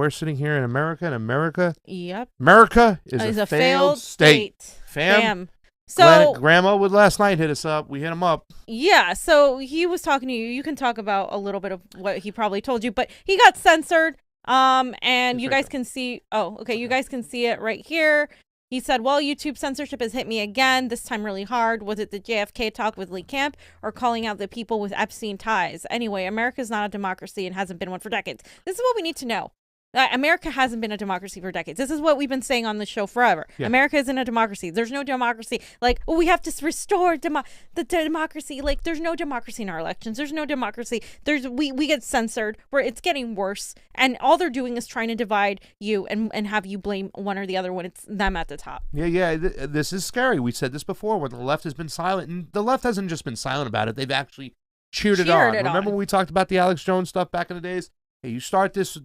we're sitting here in America, and America is a failed state. Fam. So Grandma would last night hit us up. We hit him up. Yeah, so he was talking to you. You can talk about a little bit of what he probably told you, but he got censored. And you guys can see. Oh, okay. You guys can see it right here. He said, well, YouTube censorship has hit me again, this time really hard. Was it the JFK talk with Lee Camp or calling out the people with Epstein ties? Anyway, America's not a democracy and hasn't been one for decades. This is what we need to know. America hasn't been a democracy for decades. This is what we've been saying on the show forever. Yeah. America isn't a democracy. There's no democracy. Like, oh, we have to restore the democracy. Like, there's no democracy in our elections. There's no democracy. We get censored. Where it's getting worse. And all they're doing is trying to divide you and have you blame one or the other when it's them at the top. Yeah. This is scary. We said this before when the left has been silent. And the left hasn't just been silent about it. They've actually cheered it on. Remember when we talked about the Alex Jones stuff back in the days? Hey, you start this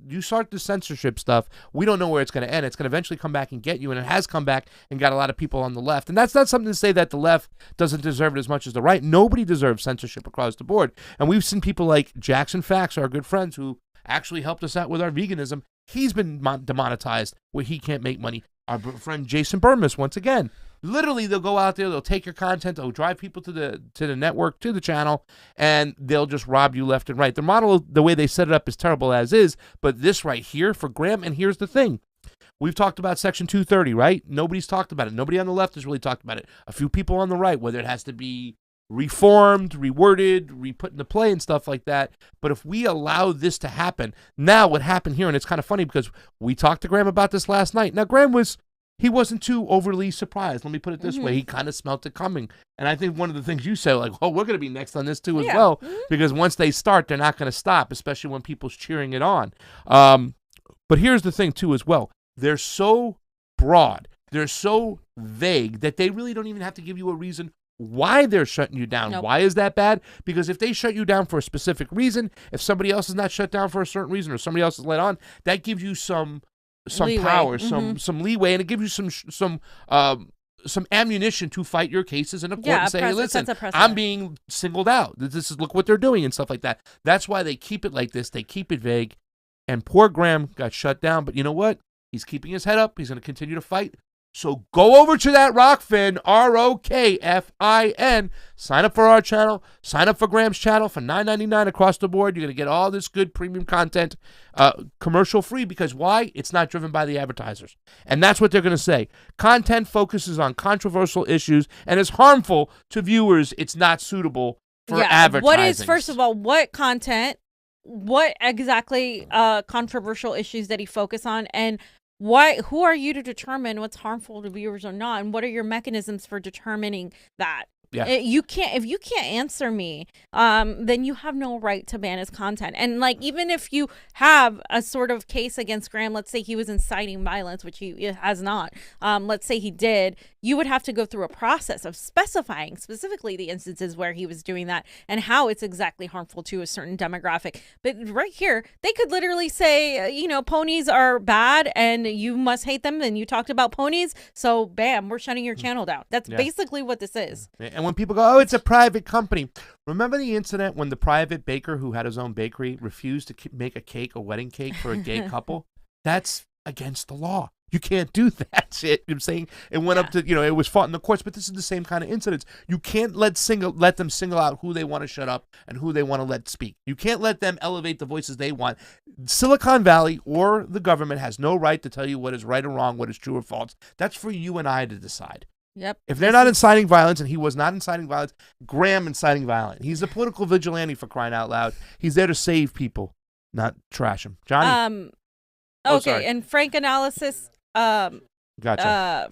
censorship stuff. We don't know where it's going to end. It's going to eventually come back and get you, and it has come back and got a lot of people on the left. And that's not something to say that the left doesn't deserve it as much as the right. Nobody deserves censorship across the board. And we've seen people like Jackson Fax, our good friends, who actually helped us out with our veganism. He's been demonetized where he can't make money. Our friend Jason Burmis, once again. Literally, they'll go out there, they'll take your content, they'll drive people to the network, to the channel, and they'll just rob you left and right. The model, the way they set it up is terrible as is, but this right here for Graham, and here's the thing. We've talked about Section 230, right? Nobody's talked about it. Nobody on the left has really talked about it. A few people on the right, whether it has to be reformed, reworded, re-put into play and stuff like that. But if we allow this to happen, now what happened here, and it's kind of funny because we talked to Graham about this last night. Now, Graham he wasn't too overly surprised. Let me put it this way. He kind of smelt it coming. And I think one of the things you said, like, oh, we're going to be next on this too as well. Because once they start, they're not going to stop, especially when people's cheering it on. But here's the thing too as well. They're so broad. They're so vague that they really don't even have to give you a reason why they're shutting you down. Nope. Why is that bad? Because if they shut you down for a specific reason, if somebody else is not shut down for a certain reason or somebody else is let on, that gives you some leeway. Power, some leeway, and it gives you some ammunition to fight your cases in a court and say, hey, listen, I'm being singled out. Look what they're doing and stuff like that. That's why they keep it like this. They keep it vague. And poor Graham got shut down. But you know what? He's keeping his head up. He's going to continue to fight. So go over to that Rokfin, Rokfin. Sign up for our channel. Sign up for Graham's channel for $9.99 across the board. You're going to get all this good premium content commercial free because why? It's not driven by the advertisers. And that's what they're going to say. Content focuses on controversial issues and is harmful to viewers. It's not suitable for advertising. What is, first of all, what content, what exactly controversial issues that he focus on, and who are you to determine what's harmful to viewers or not, and what are your mechanisms for determining that? Yeah. If you can't answer me, then you have no right to ban his content. And like, even if you have a sort of case against Graham, let's say he was inciting violence, which he has not. Let's say he did. You would have to go through a process of specifying specifically the instances where he was doing that and how it's exactly harmful to a certain demographic. But right here, they could literally say, ponies are bad and you must hate them. And you talked about ponies. So bam, we're shutting your channel down. That's basically what this is. And when people go, oh, it's a private company. Remember the incident when the private baker who had his own bakery refused to make a wedding cake for a gay couple? That's against the law. You can't do that shit. You know what I'm saying? It went up to, it was fought in the courts, but this is the same kind of incidents. You can't let them single out who they want to shut up and who they want to let speak. You can't let them elevate the voices they want. Silicon Valley or the government has no right to tell you what is right or wrong, what is true or false. That's for you and I to decide. Yep. If they're not inciting violence, and he was not inciting violence, Graham inciting violence. He's a political vigilante, for crying out loud. He's there to save people, not trash them. Johnny? Okay, and Frank Analysis gotcha.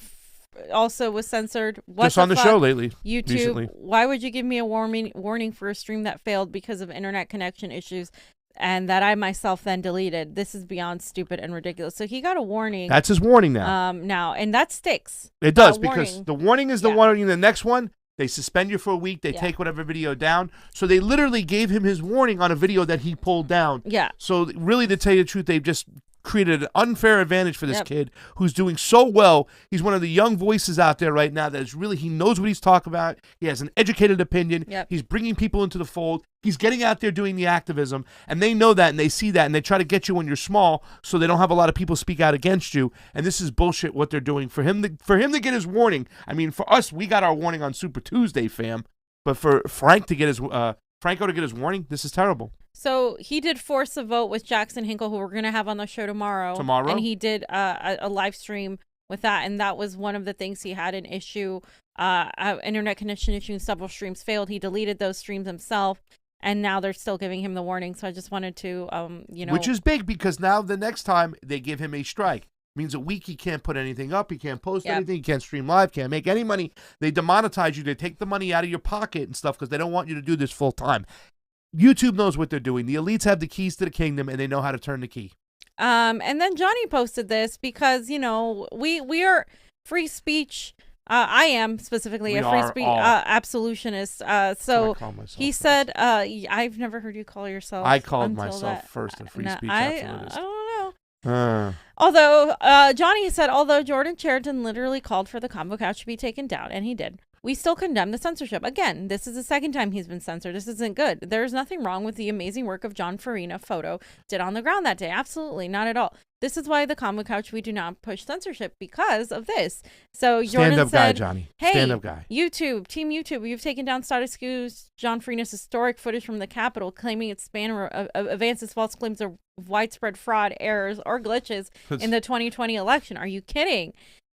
Also was censored. Just on the show lately. YouTube, recently. Why would you give me a warning for a stream that failed because of internet connection issues and that I myself then deleted? This is beyond stupid and ridiculous. So he got a warning. That's his warning now. And that sticks. It does, because the warning is the warning. The next one, they suspend you for a week. They take whatever video down. So they literally gave him his warning on a video that he pulled down. Yeah. So really, to tell you the truth, they've just created an unfair advantage for this kid who's doing so well. He's one of the young voices out there right now that is really, he knows what he's talking about. He has an educated opinion. He's bringing people into the fold. He's getting out there doing the activism, and they know that, and they see that, and they try to get you when you're small so they don't have a lot of people speak out against you, and this is bullshit what they're doing. For him to get his warning, I mean, for us, we got our warning on Super Tuesday, fam, but for Franco to get his warning, this is terrible. So he did force a vote with Jackson Hinkle, who we're going to have on the show tomorrow. And he did a live stream with that, and that was one of the things he had an issue, internet connection issue, several streams failed. He deleted those streams himself. And now they're still giving him the warning. So I just wanted to, Which is big because now the next time they give him a strike. Means a week he can't put anything up. He can't post anything. He can't stream live. Can't make any money. They demonetize you. They take the money out of your pocket and stuff because they don't want you to do this full time. YouTube knows what they're doing. The elites have the keys to the kingdom and they know how to turn the key. And then Jonny posted this because, we are free speech. I am specifically a free speech absolutionist. So he said, I've never heard you call yourself. I called myself first a free speech absolutist. I don't know. Although Jonny said, although Jordan Chariton literally called for the Convo Couch to be taken down, and he did, we still condemn the censorship. Again, this is the second time he's been censored. This isn't good. There's nothing wrong with the amazing work of John Farina photo did on the ground that day. Absolutely not at all. This is why the Convo Couch, we do not push censorship because of this. So Jordan Stand-up said, guy, Johnny. Hey, Stand-up guy. YouTube, Team YouTube, you've taken down status quo's John Farina's historic footage from the Capitol, claiming its span advances false claims of widespread fraud, errors, or glitches in the 2020 election. Are you kidding?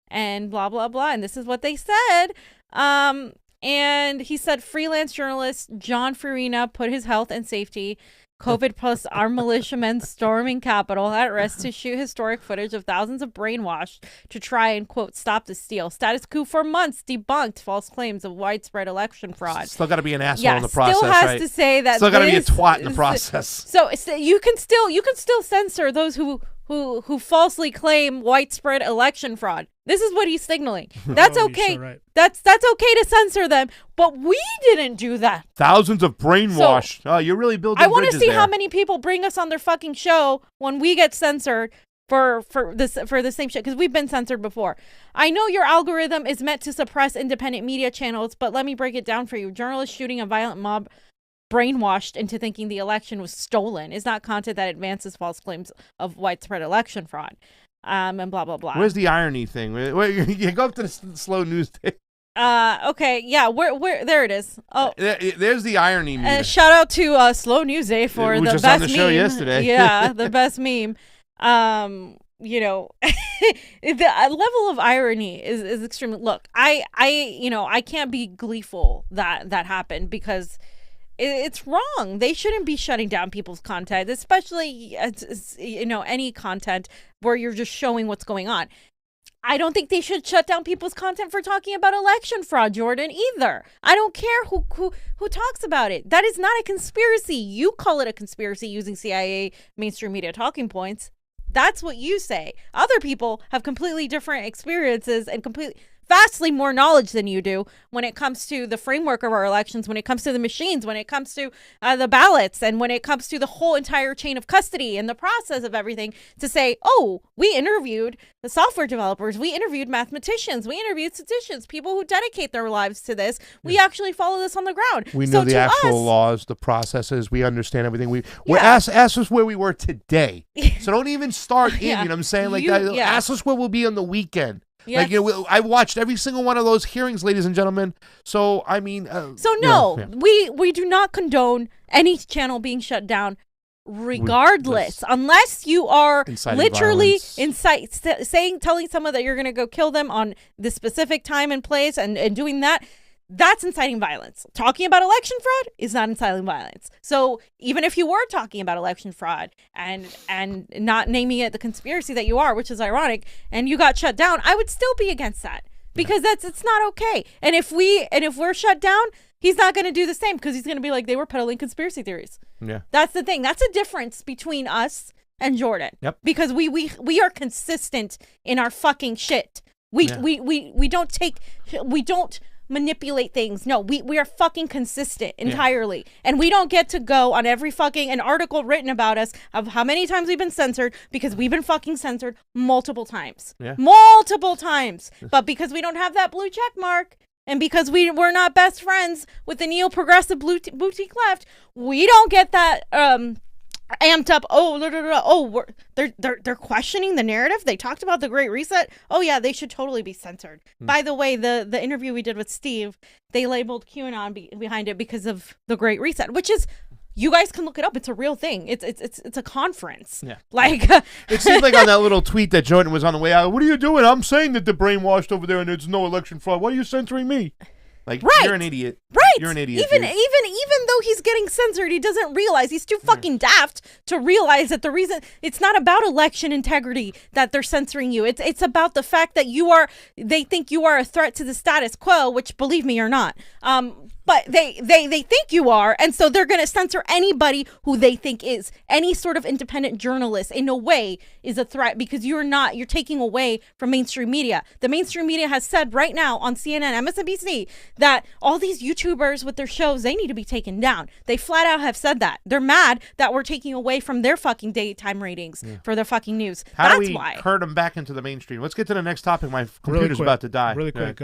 And blah, blah, blah. And this is what they said. And he said freelance journalist John Farina put his health and safety, COVID plus our militiamen storming Capitol at risk to shoot historic footage of thousands of brainwashed to try and, quote, stop the steal. Status quo for months debunked false claims of widespread election fraud. Still got to be an asshole in the process, still has to say that. Still got to be a twat in the process. So you can still censor those who falsely claim widespread election fraud. This is what he's signaling. That's okay. So right. That's okay to censor them, but we didn't do that. Thousands of brainwashed. So, you're really building bridges there. I want to see how many people bring us on their fucking show when we get censored for the same shit, because we've been censored before. I know your algorithm is meant to suppress independent media channels, but let me break it down for you. Journalists shooting a violent mob brainwashed into thinking the election was stolen is not content that advances false claims of widespread election fraud. And blah, blah, blah. Where's the irony thing? You go up to the slow news thing. Okay, yeah, where there it is. Oh, there's the irony. Shout out to Slow News Day for the best on the meme. Show yesterday. Yeah, the best meme. The level of irony is extremely. Look, I can't be gleeful that happened because it's wrong. They shouldn't be shutting down people's content, especially any content where you're just showing what's going on. I don't think they should shut down people's content for talking about election fraud, Jordan, either. I don't care who talks about it. That is not a conspiracy. You call it a conspiracy using CIA mainstream media talking points. That's what you say. Other people have completely different experiences and vastly more knowledge than you do when it comes to the framework of our elections, when it comes to the machines, when it comes to the ballots, and when it comes to the whole entire chain of custody and the process of everything, to say, oh, we interviewed the software developers, we interviewed mathematicians, we interviewed statisticians, people who dedicate their lives to this. We actually follow this on the ground. We know the actual laws, the processes. We understand everything. Ask us where we were today. So don't even start in, you know what I'm saying? Like that. Yeah. Ask us where we'll be on the weekend. Yes. Like, I watched every single one of those hearings, ladies and gentlemen. So, I mean... we do not condone any channel being shut down regardless. Unless you are literally telling someone that you're going to go kill them on the specific time and place and doing that. That's inciting violence. Talking about election fraud is not inciting violence. So even if you were talking about election fraud and not naming it the conspiracy that you are, which is ironic, and you got shut down, I would still be against that because it's not okay. And if we're shut down, he's not going to do the same because he's going to be like, they were peddling conspiracy theories. Yeah, that's the thing. That's a difference between us and Jordan. Yep. Because we are consistent in our fucking shit. We don't manipulate things. No, we are fucking consistent entirely. And we don't get to go on every fucking an article written about us of how many times we've been censored, because we've been fucking censored multiple times. Multiple times. But because we don't have that blue check mark, and because we're not best friends with the neo-progressive boutique left, we don't get that amped up. They're questioning the narrative. They talked about the Great Reset. Oh yeah, they should totally be censored. By the way, the interview we did with Steve, they labeled QAnon behind it because of the Great Reset, which is, you guys can look it up. It's a real thing. It's a conference. Yeah. Like it seemed like on that little tweet that Jordan was on the way out. What are you doing? I'm saying that they're brainwashed over there and there's no election fraud. Why are you censoring me? Like, you're an idiot. Right. You're an idiot. Even though he's getting censored, he doesn't realize, he's too fucking daft to realize that the reason, it's not about election integrity that they're censoring you. It's about the fact that they think you are a threat to the status quo, which, believe me, you're not. But they think you are, and so they're going to censor anybody who they think is. Any sort of independent journalist, in a way, is a threat, because you're taking away from mainstream media. The mainstream media has said right now on CNN, MSNBC, that all these YouTubers with their shows, they need to be taken down. They flat out have said that. They're mad that we're taking away from their fucking daytime ratings for their fucking news. That's why. How do we herd them back into the mainstream? Let's get to the next topic. My computer's about to die. Really quick.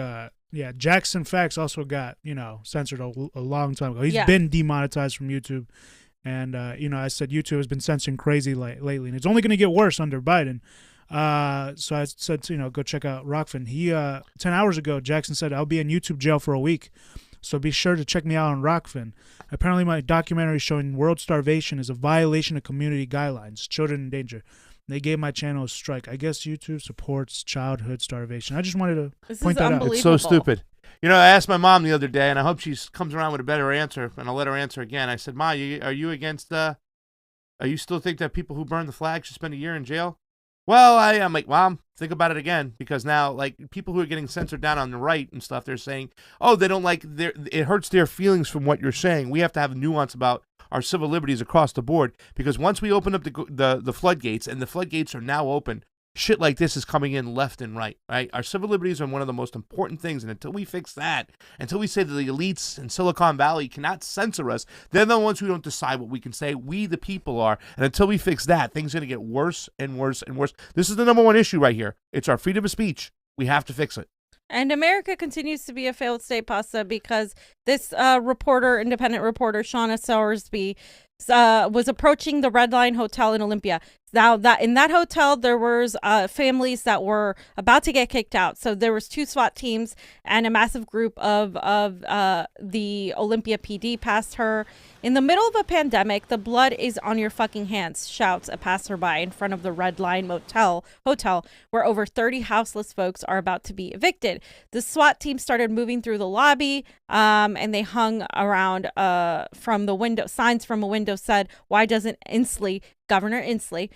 Yeah, Jackson Facts also got, censored a long time ago. He's been demonetized from YouTube. And, I said YouTube has been censoring crazy lately. And it's only going to get worse under Biden. So I said, go check out Rokfin. 10 hours ago, Jackson said, I'll be in YouTube jail for a week. So be sure to check me out on Rokfin. Apparently my documentary showing world starvation is a violation of community guidelines. Children in danger. They gave my channel a strike. I guess YouTube supports childhood starvation. I just wanted to point that out. It's so stupid. I asked my mom the other day, and I hope she comes around with a better answer, and I'll let her answer again. I said, Ma, are you against, are you still think that people who burn the flag should spend a year in jail? Well, I'm like, Mom, think about it again, because now, like, people who are getting censored down on the right and stuff, they're saying, oh, they don't like, it hurts their feelings from what you're saying. We have to have nuance about our civil liberties across the board, because once we open up the floodgates, and the floodgates are now open, shit like this is coming in left and right. Our civil liberties are one of the most important things, and until we fix that, until we say that the elites in Silicon Valley cannot censor us, they're the ones who don't decide what we can say. We, the people, are. And until we fix that, things are going to get worse and worse and worse. This is the number one issue right here. It's our freedom of speech. We have to fix it. And America continues to be a failed state, Pasta, because this independent reporter, Shauna Sowersby, was approaching the Red Lion Hotel in Olympia. Now, in that hotel, there was families that were about to get kicked out. So there was 2 SWAT teams and a massive group of the Olympia PD passed her. In the middle of a pandemic, the blood is on your fucking hands, shouts a passerby in front of the Red Lion hotel, where over 30 houseless folks are about to be evicted. The SWAT team started moving through the lobby, and they hung around from the window. Signs from a window said, "Why doesn't Governor Inslee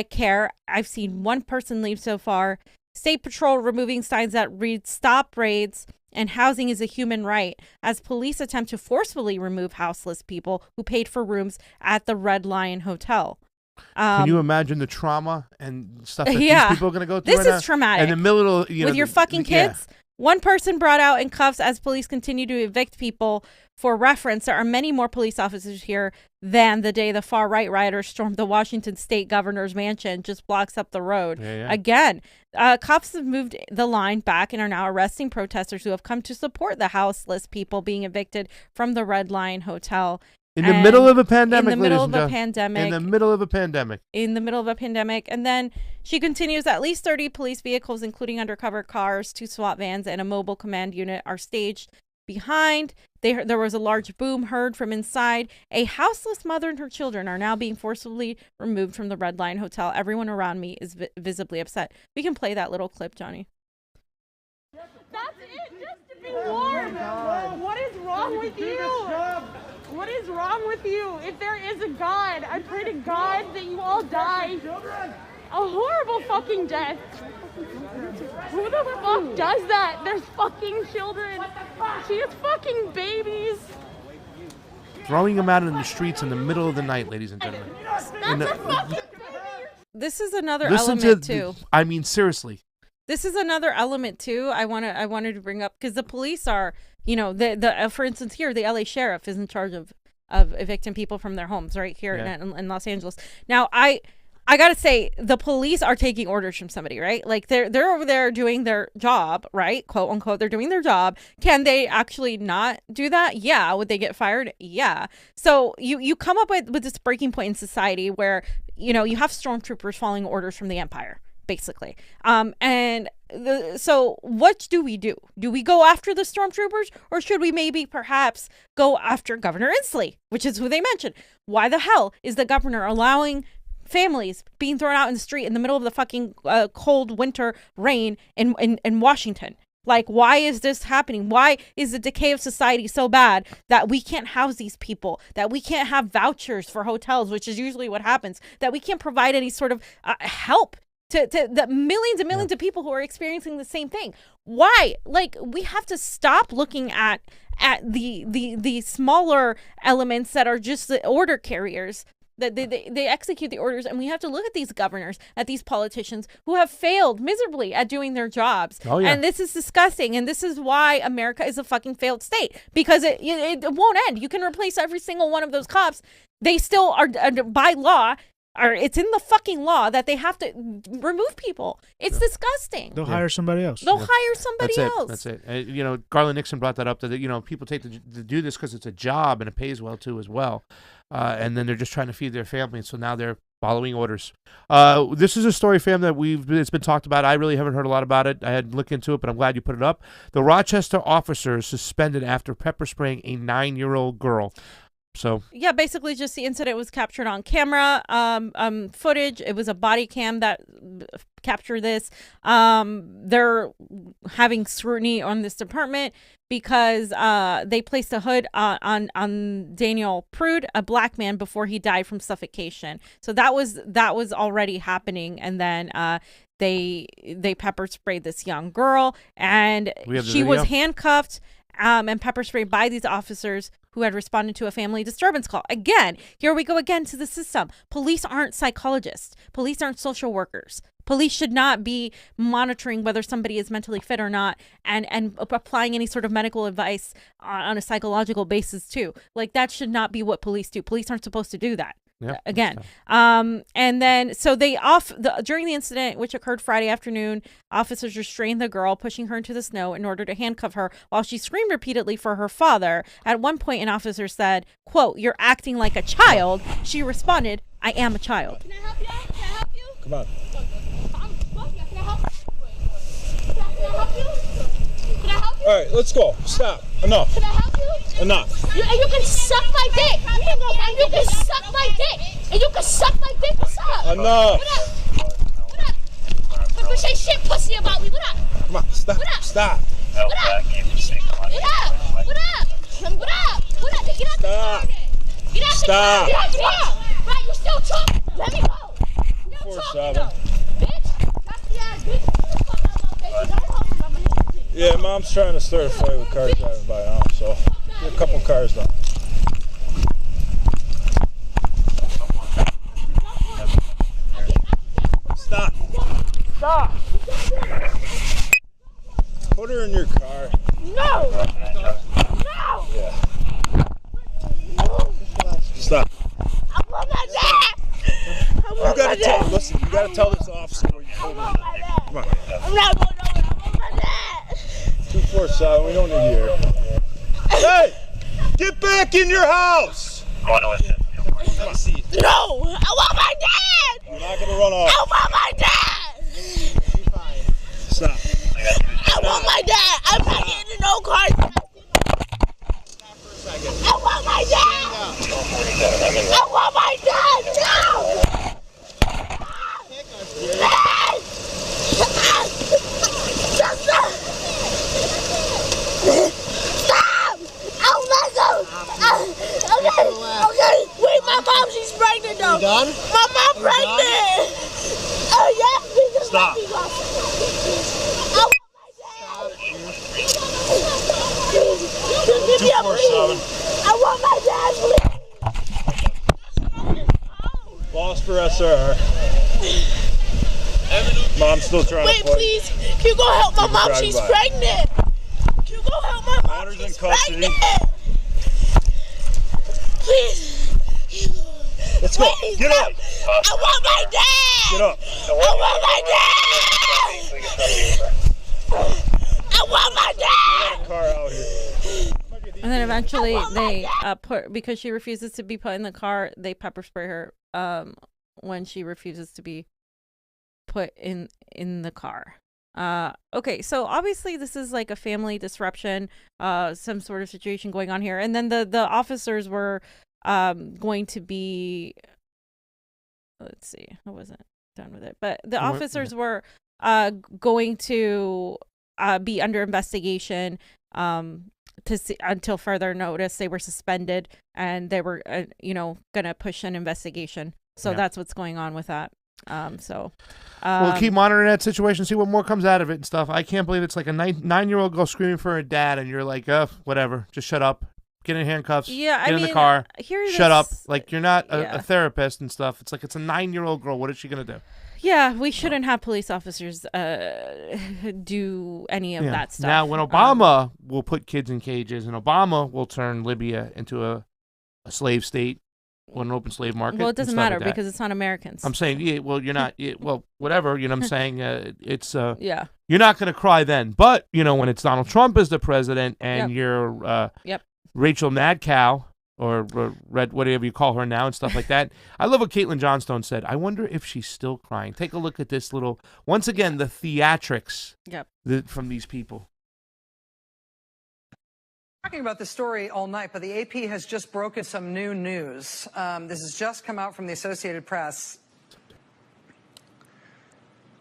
care?" I've seen one person leave so far. State Patrol removing signs that read "Stop raids" and "Housing is a human right," as police attempt to forcefully remove houseless people who paid for rooms at the Red Lion Hotel. Can you imagine the trauma and stuff that these people are going to go through? This is traumatic. In the middle of, with your fucking kids. Yeah. One person brought out in cuffs as police continue to evict people. For reference, there are many more police officers here than the day the far-right rioters stormed the Washington state governor's mansion just blocks up the road. Yeah. Again, cops have moved the line back and are now arresting protesters who have come to support the houseless people being evicted from the Red Lion Hotel. In the middle of a pandemic, In the middle of a pandemic. In the middle of a pandemic. In the middle of a pandemic. And then she continues, at least 30 police vehicles, including undercover cars, 2 SWAT vans, and a mobile command unit are staged behind. There was a large boom heard from inside. A houseless mother and her children are now being forcibly removed from the Red Lion Hotel. Everyone around me is visibly upset. We can play that little clip, Johnny. That's it, just to be warm. What is wrong with you? What is wrong with you? If there is a God, I pray to God that you all die a horrible fucking death. Who the fuck does that? There's fucking children. She has fucking babies. Throwing them out in the streets in the middle of the night, ladies and gentlemen. This is another element too. I mean, seriously. This is another element too. I wanted to bring up, because the police are for instance, here, the LA sheriff is in charge of evicting people from their homes right here in Los Angeles. Now, I gotta say, the police are taking orders from somebody, right? Like they're over there doing their job, right? Quote unquote, they're doing their job. Can they actually not do that? Yeah. Would they get fired? Yeah. So you come up with this breaking point in society where, you have stormtroopers following orders from the Empire, basically. So what do we do? Do we go after the stormtroopers, or should we maybe perhaps go after Governor Inslee, which is who they mentioned? Why the hell is the governor allowing families being thrown out in the street in the middle of the fucking cold winter rain in Washington? Like, why is this happening? Why is the decay of society so bad that we can't house these people, that we can't have vouchers for hotels, which is usually what happens, that we can't provide any sort of help to the millions and millions of people who are experiencing the same thing? Why? Like, we have to stop looking at the smaller elements that are just the order carriers, that they execute the orders, and we have to look at these governors, at these politicians who have failed miserably at doing their jobs. Oh, yeah. And this is disgusting, and this is why America is a fucking failed state, because it won't end. You can replace every single one of those cops. They still are, by law, it's in the fucking law that they have to remove people. It's disgusting. They'll hire somebody else. They'll hire somebody else. That's it. Garland Nixon brought that up, that people take to do this because it's a job and it pays well too as well. And then they're just trying to feed their family, and so now they're following orders. This is a story, fam, that it's been talked about. I really haven't heard a lot about it. I had to look into it, but I'm glad you put it up. The Rochester officer is suspended after pepper spraying a 9-year-old girl. So yeah, basically just the incident was captured on camera footage. It was a body cam that captured this. They're having scrutiny on this department because they placed a hood on Daniel Prude, a black man, before he died from suffocation. So that was already happening, and then they pepper sprayed this young girl, and she was handcuffed and pepper sprayed by these officers who had responded to a family disturbance call. Again, here we go again to the system. Police aren't psychologists. Police aren't social workers. Police should not be monitoring whether somebody is mentally fit or not, and applying any sort of medical advice on a psychological basis too. Like, that should not be what police do. Police aren't supposed to do that. Yeah, again. And then, so during the incident, which occurred Friday afternoon, officers restrained the girl, pushing her into the snow in order to handcuff her while she screamed repeatedly for her father. At one point, an officer said, quote, "You're acting like a child." She responded, "I am a child." Can I help you? Can I help you? Come on. Can I help you? Can I help you? Can I help you? All right, let's go. Stop. Enough. Can I help you? Enough. You can suck my dick. You can suck my dick. And you can suck my dick. What's up? Enough. What up? Don't say shit pussy about me. What up? Come on. Stop. What up? Stop. What up? What up? What up? What up? What up? Get out the car. Get out the car. Get out the car. Right, you still talking? Let me go. 4-7. Bitch. That's the ass, bitch. Yeah, Mom's trying to start a fight with cars driving by now, so get a couple cars done. Stop. Stop. Put her in your car. No. No. Yeah. Stop. I want my dad. Listen, you gotta tell this officer where you pulled her. Come on. I'm not going over. I want my dad. 247, we don't need you here. Hey! Get back in your house! No! I want my dad! You're not gonna run off. I want my dad! Stop. I want my dad! I'm not getting in no car! I want my dad! I want my dad! No! Stop! Oh my God! Okay. Wait, my mom, she's pregnant though. You done? My mom pregnant. Oh yeah. Stop. I want my dad. Give me a please. I want my dad, please. Lost for SR. Mom's still trying Wait, to play. please. Can you go help my mom? She's pregnant. Can you go Go help my mom. Daughter's in She's custody. pregnant. Please. Let's go. Please, Get up. I want my dad. Get up. I want my dad. I want my dad. Car out here. And then eventually they because she refuses to be put in the car, they pepper spray her when she refuses to be put in the car. Okay, so obviously this is like a family disruption, some sort of situation going on here. And then the officers were going to be, let's see, I wasn't done with it, but the officers were going to be under investigation to see until further notice. They were suspended and they were gonna push an investigation. So that's what's going on with that. We'll keep monitoring that situation, see what more comes out of it and stuff. I can't believe it's like a 9-year-old girl screaming for her dad, and you're like, whatever, just shut up, get in handcuffs, get in the car, shut up. Like, you're not a therapist and stuff. It's like, it's a 9-year-old girl. What is she gonna do? Yeah, we shouldn't have police officers do any of that stuff. Now, when Obama will put kids in cages, and Obama will turn Libya into a slave state, or an open slave market. Well, it doesn't matter because it's not Americans. I'm saying, you're not, whatever, you know what I'm saying? It's, you're not going to cry then. But, when it's Donald Trump as the president and you're Rachel Mad Cow, or Red, whatever you call her now and stuff like that. I love what Caitlin Johnstone said. I wonder if she's still crying. Take a look at this little, once again, the theatrics from these people. Talking about this story all night, but the AP has just broken some new news. This has just come out from the Associated Press.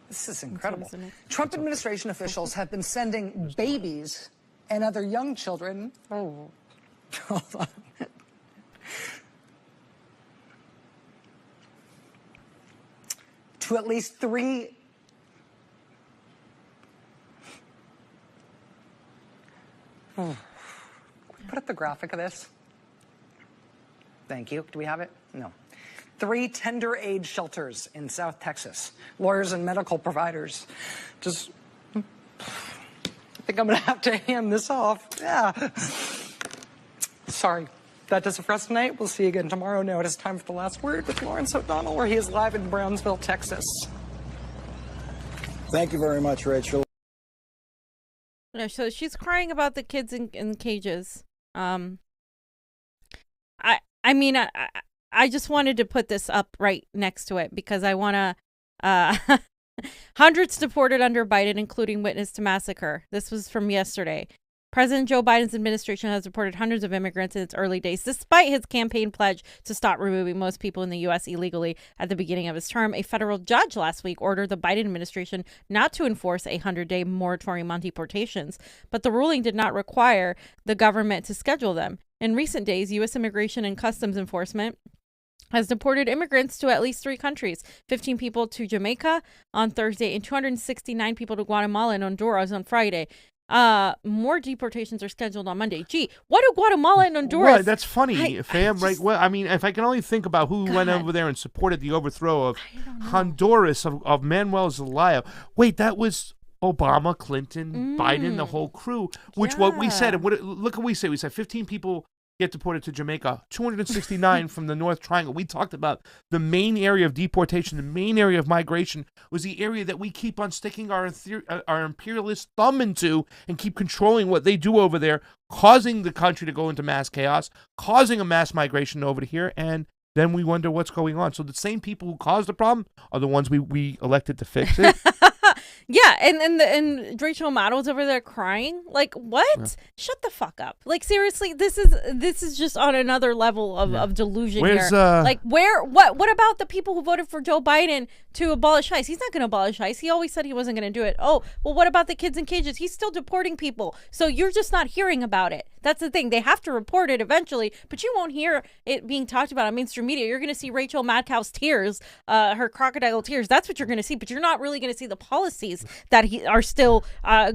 This is incredible. Trump administration officials have been sending babies and other young children. Oh, hold on. To at least 3. Put up the graphic of this. Thank you. Do we have it? No. 3 tender age shelters in South Texas. Lawyers and medical providers. Just, I think I'm going to have to hand this off. Yeah. Sorry. That does it for us tonight. We'll see you again tomorrow. Now it is time for The Last Word with Lawrence O'Donnell, where he is live in Brownsville, Texas. Thank you very much, Rachel. So she's crying about the kids in cages. I just wanted to put this up right next to it because I want to. Hundreds deported under Biden, including witness to massacre. This was from yesterday. President Joe Biden's administration has deported hundreds of immigrants in its early days, despite his campaign pledge to stop removing most people in the U.S. illegally at the beginning of his term. A federal judge last week ordered the Biden administration not to enforce a 100-day moratorium on deportations, but the ruling did not require the government to schedule them. In recent days, U.S. Immigration and Customs Enforcement has deported immigrants to at least 3 countries, 15 people to Jamaica on Thursday and 269 people to Guatemala and Honduras on Friday. More deportations are scheduled on Monday. Gee, what do Guatemala and Honduras? Right, that's funny, fam. Right? Well, I mean, if I can only think about who went over there and supported the overthrow of Honduras of Manuel Zelaya. Wait, that was Obama, Clinton, Biden, the whole crew. Which what we said. And look what we said. We said 15 people get deported to Jamaica, 269 from the North Triangle. We talked about the main area of deportation, the main area of migration was the area that we keep on sticking our imperialist thumb into and keep controlling what they do over there, causing the country to go into mass chaos, causing a mass migration over to here, and then we wonder what's going on. So the same people who caused the problem are the ones we elected to fix it. Yeah, and Rachel Maddow's over there crying. Like, what? Yeah. Shut the fuck up. Like, seriously, this is just on another level of delusion here. Like, what about the people who voted for Joe Biden to abolish ICE? He's not going to abolish ICE. He always said he wasn't going to do it. Oh, well, what about the kids in cages? He's still deporting people. So you're just not hearing about it. That's the thing. They have to report it eventually, but you won't hear it being talked about on mainstream media. You're going to see Rachel Madcow's tears, her crocodile tears. That's what you're going to see, but you're not really going to see the policies atrocities that are still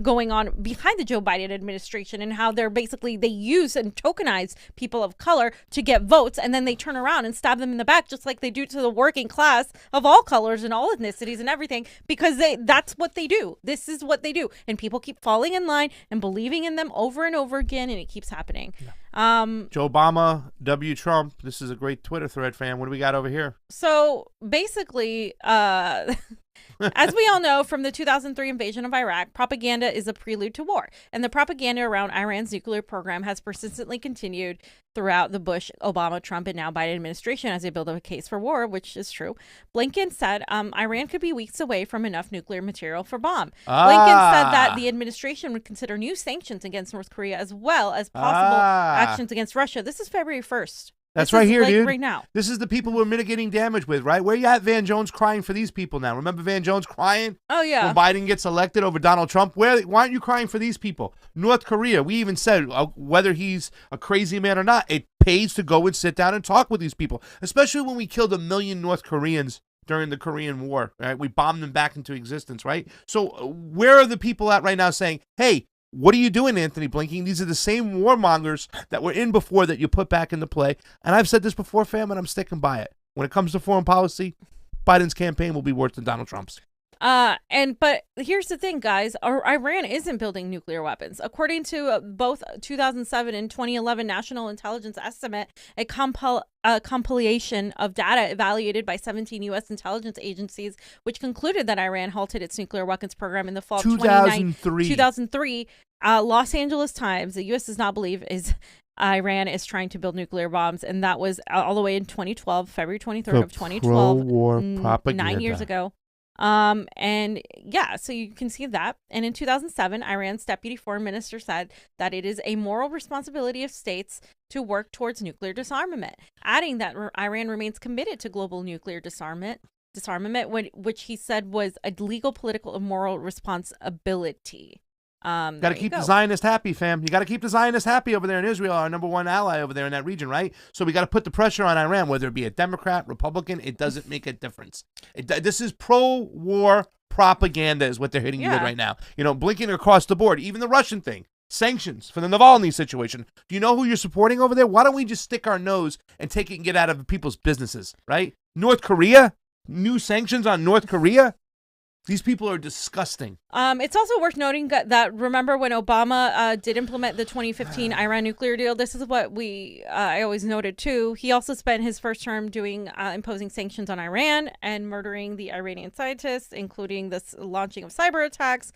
going on behind the Joe Biden administration, and how they use and tokenize people of color to get votes, and then they turn around and stab them in the back just like they do to the working class of all colors and all ethnicities and everything, because that's what they do. This is what they do, and people keep falling in line and believing in them over and over again, and it keeps happening. Joe Obama, W. Trump. This is a great Twitter thread, fam. What do we got over here? So basically, as we all know from the 2003 invasion of Iraq, propaganda is a prelude to war. And the propaganda around Iran's nuclear program has persistently continued throughout the Bush, Obama, Trump, and now Biden administration as they build up a case for war, which is true. Blinken said Iran could be weeks away from enough nuclear material for bomb. Blinken said that the administration would consider new sanctions against North Korea as well as possible actions against Russia. This is February 1st. That's right here, dude. Right now. This is the people we're mitigating damage with, right? Where you at, Van Jones, crying for these people now? Remember Van Jones crying? Oh, yeah. When Biden gets elected over Donald Trump? Why aren't you crying for these people? North Korea, we even said whether he's a crazy man or not, it pays to go and sit down and talk with these people, especially when we killed 1 million North Koreans during the Korean War, right? We bombed them back into existence, right? So where are the people at right now saying, hey, what are you doing, Anthony Blinken? These are the same warmongers that were in before that you put back into play. And I've said this before, fam, and I'm sticking by it. When it comes to foreign policy, Biden's campaign will be worse than Donald Trump's. But here's the thing, guys. Iran isn't building nuclear weapons. According to both 2007 and 2011 National Intelligence Estimate, a compilation of data evaluated by 17 U.S. intelligence agencies, which concluded that Iran halted its nuclear weapons program in the fall of 2003. Los Angeles Times, the U.S. does not believe Iran is trying to build nuclear bombs, and that was all the way in 2012, February 23rd of 2012, pro-war propaganda. 9 years ago. And yeah, so you can see that. And in 2007, Iran's deputy foreign minister said that it is a moral responsibility of states to work towards nuclear disarmament, adding that Iran remains committed to global nuclear disarmament, which he said was a legal, political, and moral responsibility. Got to keep the Zionists happy, fam. You got to keep the Zionists happy over there in Israel, our number one ally over there in that region, right? So we got to put the pressure on Iran, whether it be a Democrat, Republican. It doesn't make a difference. This is pro-war propaganda is what they're hitting you with right now. You know, blinking across the board, even the Russian thing. Sanctions for the Navalny situation. Do you know who you're supporting over there? Why don't we just stick our nose and take it and get out of people's businesses, right? North Korea? New sanctions on North Korea? These people are disgusting. It's also worth noting that remember when Obama did implement the 2015 Iran nuclear deal? This is what I always noted too. He also spent his first term doing imposing sanctions on Iran and murdering the Iranian scientists, including the launching of cyber attacks,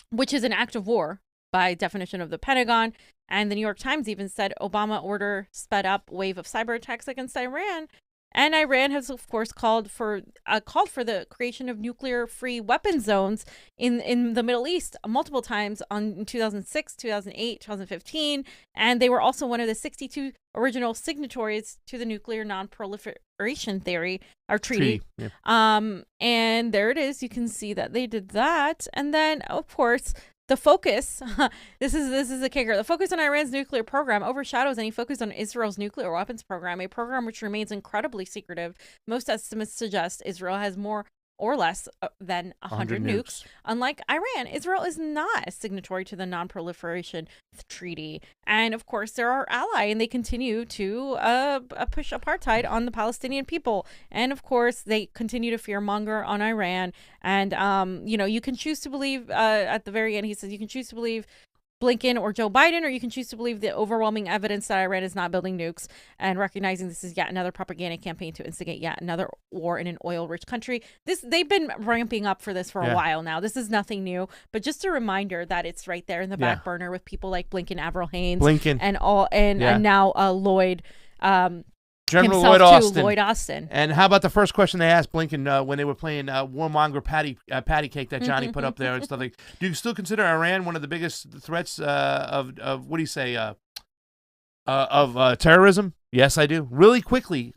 which is an act of war by definition of the Pentagon. And the New York Times even said Obama order sped up wave of cyber attacks against Iran. And Iran has, of course, called for the creation of nuclear-free weapon zones in the Middle East multiple times in 2006, 2008, 2015. And they were also one of the 62 original signatories to the Nuclear Non-Proliferation Theory, or treaty. Yeah. And there it is. You can see that they did that. And then, of course, the focus, this is the kicker. The focus on Iran's nuclear program overshadows any focus on Israel's nuclear weapons program, a program which remains incredibly secretive. Most estimates suggest Israel has more or less than 100 nukes. Unlike Iran, Israel is not a signatory to the Non-Proliferation Treaty. And of course, they're our ally, and they continue to push apartheid on the Palestinian people. And of course, they continue to fearmonger on Iran. And, you can choose to believe, at the very end, he says, you can choose to believe Blinken or Joe Biden, or you can choose to believe the overwhelming evidence that Iran is not building nukes, and recognizing this is yet another propaganda campaign to instigate yet another war in an oil-rich country. They've been ramping up for this for a while now. This is nothing new, but just a reminder that it's right there in the back burner with people like Blinken, Avril Haines, and now Lloyd. General Lloyd Austin. And how about the first question they asked Blinken when they were playing warmonger patty cake that Johnny put up there and stuff like? Do you still consider Iran one of the biggest threats of what do you say of terrorism? Yes, I do. Really quickly,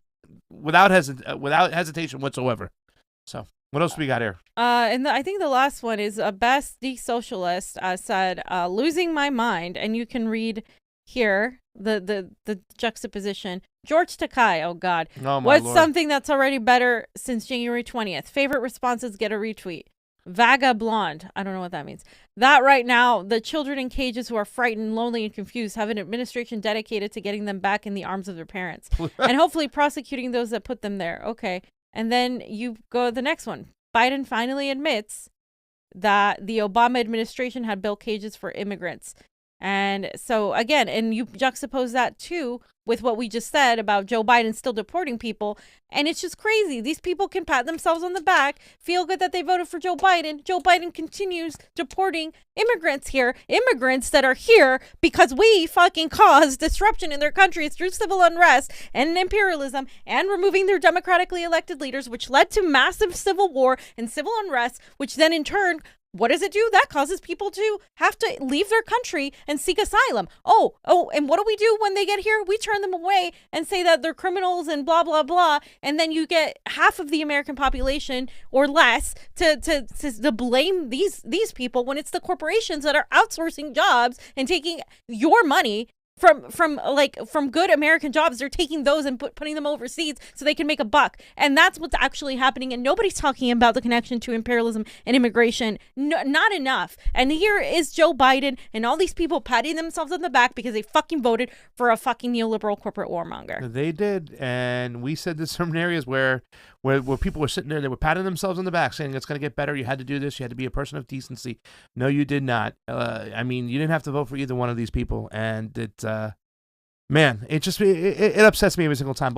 without hesitation whatsoever. So what else we got here? And I think the last one is Best the Socialist said losing my mind, and you can read here the juxtaposition. George Takei, oh God, what's Lord. Something that's already better since January 20th? Favorite responses get a retweet. Vagabond. I don't know what that means. That right now, the children in cages who are frightened, lonely, and confused have an administration dedicated to getting them back in the arms of their parents and hopefully prosecuting those that put them there. Okay. And then you go to the next one. Biden finally admits that the Obama administration had built cages for immigrants. And so again, and you juxtapose that too with what we just said about Joe Biden still deporting people. And it's just crazy. These people can pat themselves on the back, feel good that they voted for Joe Biden. Joe Biden continues deporting immigrants here, immigrants that are here because we fucking caused disruption in their countries through civil unrest and imperialism and removing their democratically elected leaders, which led to massive civil war and civil unrest, which then in turn, what does it do? That causes people to have to leave their country and seek asylum. Oh, and what do we do when they get here? We turn them away and say that they're criminals and blah, blah, blah. And then you get half of the American population or less to blame these people when it's the corporations that are outsourcing jobs and taking your money from good American jobs. They're taking those and putting them overseas so they can make a buck. And that's what's actually happening. And nobody's talking about the connection to imperialism and immigration. No, not enough. And here is Joe Biden and all these people patting themselves on the back because they fucking voted for a fucking neoliberal corporate warmonger. They did. And we said there's certain areas where people were sitting there, they were patting themselves on the back saying it's going to get better. You had to do this. You had to be a person of decency. No, you did not. I mean, you didn't have to vote for either one of these people. And man, it upsets me every single time.